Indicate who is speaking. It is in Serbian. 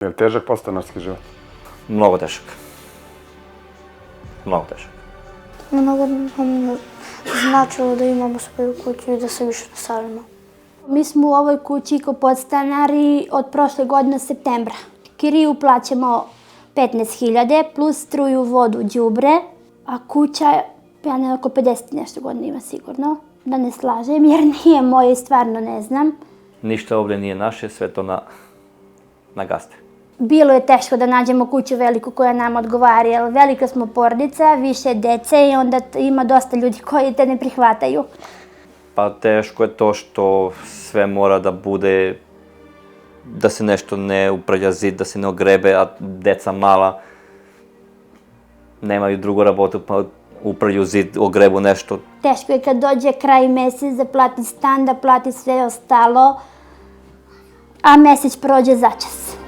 Speaker 1: Je li težak podstanarski život?
Speaker 2: Mnogo težak. Mnogo težak.
Speaker 3: Mnogo nam značilo da imamo svoju kuću i da se više naselimo. Mi smo u ovoj kući kao podstanari od prošle godine septembra. Kiriju plaćamo 15.000 plus struju, vodu, đubre, a kuća ja oko 50 nešto godina ima sigurno. Da ne slažem jer nije moje i stvarno ne znam.
Speaker 2: Ništa ovdje nije naše, sve to na gaste.
Speaker 3: Bilo je teško da nađemo kuću veliku koja nam odgovara, jer velika smo porodica, više dece i onda ima dosta ljudi koji te ne prihvataju.
Speaker 2: Pa teško je to što sve mora da bude, da se nešto ne uprađa zid, da se ne ogrebe, a deca mala nemaju drugu rabotu pa uprađu zid, ogrebu nešto.
Speaker 3: Teško je kad dođe kraj mesec da plati stan, da plati sve ostalo, a mesec prođe začas.